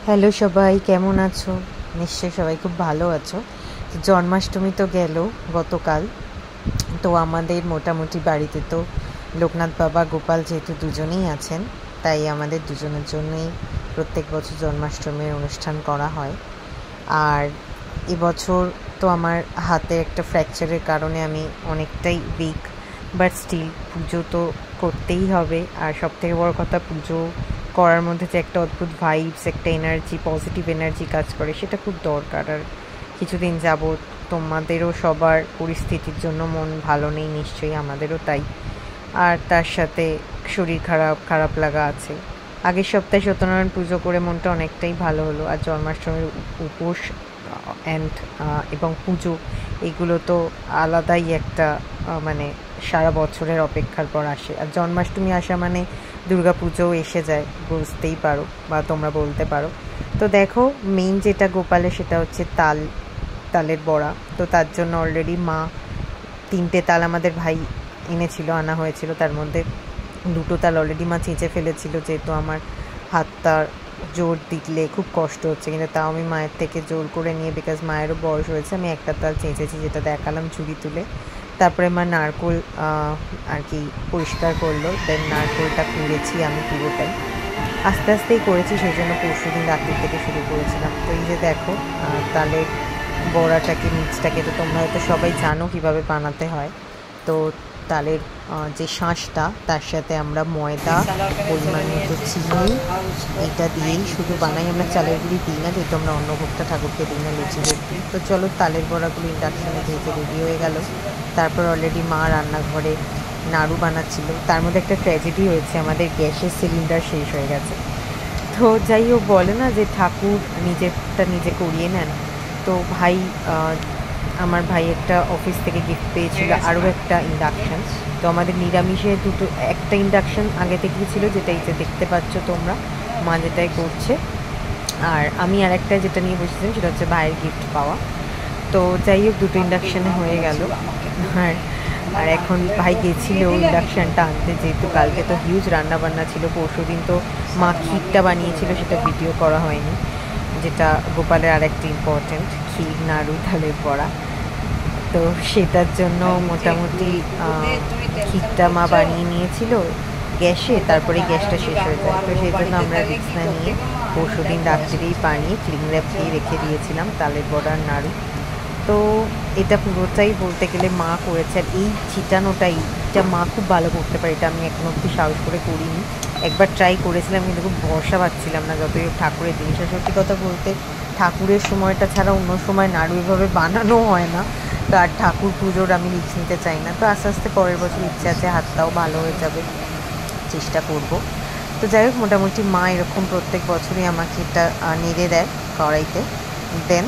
Hello সবাই, কেমন আছো? নিশ্চয়ই সবাই খুব ভালো আছো। জন্মাষ্টমী তো গেল গতকাল। তো আমাদের মোটামুটি বাড়িতে তো লোকনাথ বাবা গোপাল যেহেতু দুজনেই আছেন, তাই আমাদের দুজনের জন্যই প্রত্যেক বছর জন্মাষ্টমীর অনুষ্ঠান করা হয়। আর এবছর তো আমার হাতে একটা ফ্র্যাকচারের কারণে আমি অনেকটাই উইক, বাট স্টিল পুজো তো করতেই হবে। আর সবথেকে বড় কথা, পুজো করার মধ্যে যে একটা অদ্ভুত ভাইবস, একটা এনার্জি, পজিটিভ এনার্জি কাজ করে, সেটা খুব দরকার। আর কিছুদিন যাবৎ তোমাদেরও সবার পরিস্থিতির জন্য মন ভালো নেই নিশ্চয়ই, আমাদেরও তাই। আর তার সাথে শরীর খারাপ খারাপ লাগা আছে। আগের সপ্তাহে সত্যনারায়ণ পুজো করে মনটা অনেকটাই ভালো হলো। আর জন্মাষ্টমীর উপোস এবং পুজো, এগুলো তো আলাদাই একটা মানে সারা বছরের অপেক্ষার পর আসে। আর জন্মাষ্টমী আসা মানে দুর্গা পুজোও এসে যায়, বুঝতেই পারো বা তোমরা বলতে পারো। তো দেখো, মেইন যেটা গোপালে সেটা হচ্ছে তালের বড়া। তো তার জন্য অলরেডি মা 3টে তাল আমাদের ভাই এনেছিল, আনা হয়েছিল। তার মধ্যে 2টো তাল অলরেডি মা চেঁচে ফেলেছিল, যেহেতু আমার হাতটা জোর দিলে খুব কষ্ট হচ্ছে, কিন্তু তাও আমি মায়ের থেকে জোর করে নিয়ে, বিকজ মায়েরও বয়স হয়েছে, আমি একটা তাল চেঁচেছি, যেটা দেখালাম ছুরি তুলে। তারপরে মা নারকোল আর কি পরিষ্কার করলো, দেন নারকোলটা কুড়েছি আমি পুরোটাই, আস্তে আস্তেই করেছি, সেই জন্য পরশুদিন রাত্রি থেকে শুরু করেছিলাম। তো এই যে দেখো, তালের বড়াটাকে, মিক্সটাকে তো তোমরা হয়তো সবাই জানো কীভাবে বানাতে হয়। তো তালের যে শাঁসটা, তার সাথে আমরা ময়দা, পরিমাণ মতো চিনি, এটা দিয়েই শুধু বানাই। আমরা চালের গুঁড়ি দিই না, যেহেতু আমরা অন্নভোগটা ঠাকুরকে দিই না, লুচিদের দিই। তো চলো, তালের বড়াগুলো ইন্ডাকশানে যেহেতু রেডি হয়ে গেল। তারপর অলরেডি মা রান্নাঘরে নাড়ু বানাচ্ছিল। তার মধ্যে একটা ট্র্যাজেডি হয়েছে, আমাদের গ্যাসের সিলিন্ডার শেষ হয়ে গেছে। তো যাই হোক, বলে না যে ঠাকুর নিজেরটা নিজে করিয়ে নেন। তো আমার ভাই একটা অফিস থেকে গিফট পেয়েছিল আরও একটা ইন্ডাকশান। তো আমাদের নিরামিষে একটা ইন্ডাকশান আগে থেকেই ছিল, যেটা এই যে দেখতে পাচ্ছ তোমরা, মা যেটাই করছে। আর আমি আর একটা যেটা নিয়ে বসেছিলাম, সেটা হচ্ছে ভাইয়ের গিফট পাওয়া। তো যাই হোক, 2টো ইন্ডাকশানে হয়ে গেল। আর এখন ভাই গেছিল ইন্ডাকশানটা আনতে, যেহেতু কালকে তো হিউজ রান্নাবান্না ছিল। পরশুদিন তো মা ক্ষীরটা বানিয়েছিল, সেটা ভিডিও করা হয়নি, যেটা গোপালের আরেকটা ইম্পর্ট্যান্ট, ক্ষীর, নাড়ু, তালের বড়া। তো সেটার জন্য মোটামুটি ক্ষীরটা মা বানিয়ে নিয়েছিল গ্যাসে, তারপরে গ্যাসটা শেষ হয়ে যায়। তো সেই জন্য আমরা রিস্ক না নিয়ে পরশুদিন রাত্রিরেই বানিয়ে ক্লিং র্যাপ দিয়ে রেখে দিয়েছিলাম তালের বড়ার নাড়ু। তো এটা পুরোটাই বলতে গেলে মা করেছে। আর এই ছিটানোটাই, এটা মা খুব ভালো করতে পারে, এটা আমি এখনো অব্দি সাহস করে করিনি। একবার ট্রাই করেছিলাম, কিন্তু খুব ভরসা পাচ্ছিলাম না, যতই ঠাকুরের জিনিস। আর সত্যি কথা বলতে, ঠাকুরের সময়টা ছাড়া অন্য সময় নাড়ু এভাবে বানানো হয় না। তো আর ঠাকুর পুজোর আমি রিস্ক নিতে চাই না। তো আস্তে আস্তে পরের বছর ইচ্ছে আছে, হাতটাও ভালো হয়ে যাবে, চেষ্টা করব। তো যাই হোক, মোটামুটি মা এরকম প্রত্যেক বছরই আমাকে এটা নেড়ে দেয় কড়াইতে। দেন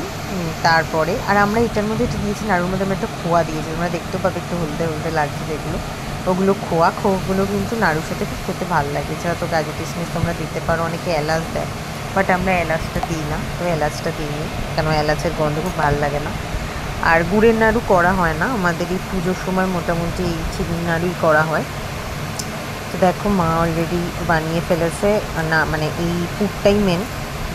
তারপরে আর আমরা এটার মধ্যে এটা দিয়েছি, নাড়ুর মধ্যে আমরা একটা খোয়া দিয়েছি, তোমরা দেখতেও পাবে, একটু হলদে হলদে লাগছে যেগুলো, ওগুলো খোয়াগুলো কিন্তু নাড়ুর সাথে খুব খেতে ভালো লাগে। এছাড়া তো কাজু কিশমিশ তোমরা দিতে পারো, অনেকে এলাচ দেয়, বাট আমরা এলাচটা দিই না। তো এলাচটা দিইনি, কেন এলাচের গন্ধ খুব ভালো লাগে না। আর গুড়ের নাড়ু করা হয় না আমাদের এই পুজোর সময়, মোটামুটি এই চিনির নাড়ুই করা হয়। তো দেখো, মা অলরেডি বানিয়ে ফেলেছে, না মানে এই পুরটাই মেন,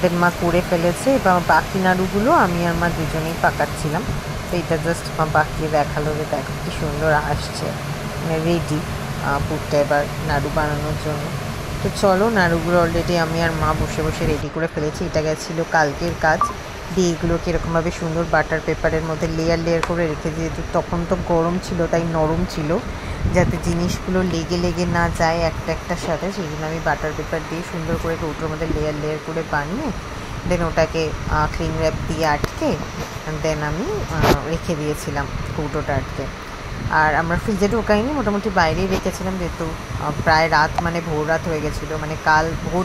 দেন মা করে ফেলেছে। এবং বাকি নাড়ুগুলো আমি আর মা দুজনেই পাকাচ্ছিলাম। তো এটা জাস্ট মা পাকিয়ে দেখালো যে দেখো কি সুন্দর আসছে, মানে রেডি পুরটা এবার নাড়ু বানানোর জন্য। তো চলো, নাড়ুগুলো অলরেডি আমি আর মা বসে বসে রেডি করে ফেলেছি। এটা গেছিলো কালকের কাজ দিয়ে, এগুলোকে এরকমভাবে সুন্দর বাটার পেপারের মধ্যে লেয়ার লেয়ার করে রেখে, যেহেতু তখন তো গরম ছিল তাই নরম ছিল, যাতে জিনিসগুলো লেগে লেগে না যায় একটা একটার সাথে, সেই জন্য আমি বাটার পেপার দিয়ে সুন্দর করে কৌটোর মধ্যে লেয়ার লেয়ার করে বানিয়ে দেন ওটাকে ক্লিং র্যাপ দিয়ে আটকে দেন আমি রেখে দিয়েছিলাম কৌটোটা আটকে। আর আমরা ফ্রিজে ঢোকাইনি, মোটামুটি বাইরেই রেখেছিলাম, যেহেতু প্রায় রাত, মানে ভোর রাত হয়ে গেছিলো। মানে কাল ভোর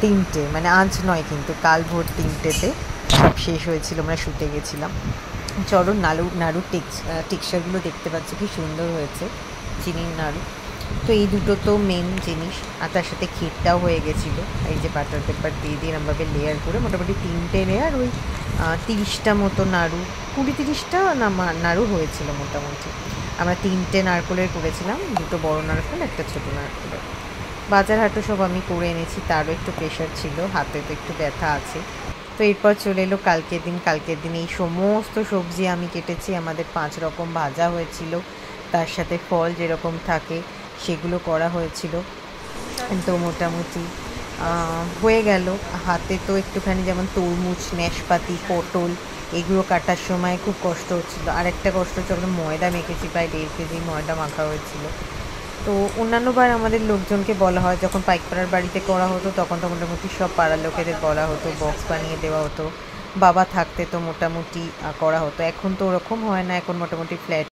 3টে, মানে আজ নয় কিন্তু কাল ভোর 3টেতে সব শেষ হয়েছিল, আমরা শুতে গেছিলাম। চলো, নাড়ুর টেক্সচারগুলো দেখতে পাচ্ছি কি সুন্দর হয়েছে, চিনির নাড়ু। তো এই দুটো তো মেন জিনিস। আর তার সাথে ক্ষীরটাও হয়ে গেছিলো, এই যে বাটার পেপার দিয়ে দিয়ে এরমভাবে লেয়ার করে, মোটামুটি 3টে লেয়ার, ওই 30টা মতো নাড়ু, 20-30টা নাড়ু হয়েছিল মোটামুটি। আমরা 3টে নারকোলের করেছিলাম, 2টো বড় নারকোল, একটা ছোটো নারকোলের। বাজার হাটও সব আমি করে এনেছি, তারও একটু প্রেশার ছিল, হাতে তো একটু ব্যথা আছে। তো এরপর চলে এলো কালকের দিন এই সমস্ত সবজি আমি কেটেছি, আমাদের 5 রকম ভাজা হয়েছিল, তার সাথে ফল যেরকম থাকে সেগুলো করা হয়েছিল। তো মোটামুটি হয়ে গেল। হাতে তো একটুখানি যেমন তরমুজ, নাশপাতি, পটল এগুলো কাটার সময় খুব কষ্ট হচ্ছিল। আরেকটা কষ্ট হচ্ছে, আমরা ময়দা মেখেছি, প্রায় 1.5 কেজি ময়দা মাখা হয়েছিল। তো অন্যান্যবার আমাদের লোকজনকে বলা হয়, যখন পাইকপাড়ার বাড়িতে করা হতো তখন তো মোটামুটি সব পাড়ার লোকেদের বলা হতো, বক্স বানিয়ে দেওয়া হতো। বাবা থাকতে তো মোটামুটি করা হতো। এখন তো ওরকম হয় না, এখন মোটামুটি ফ্ল্যাট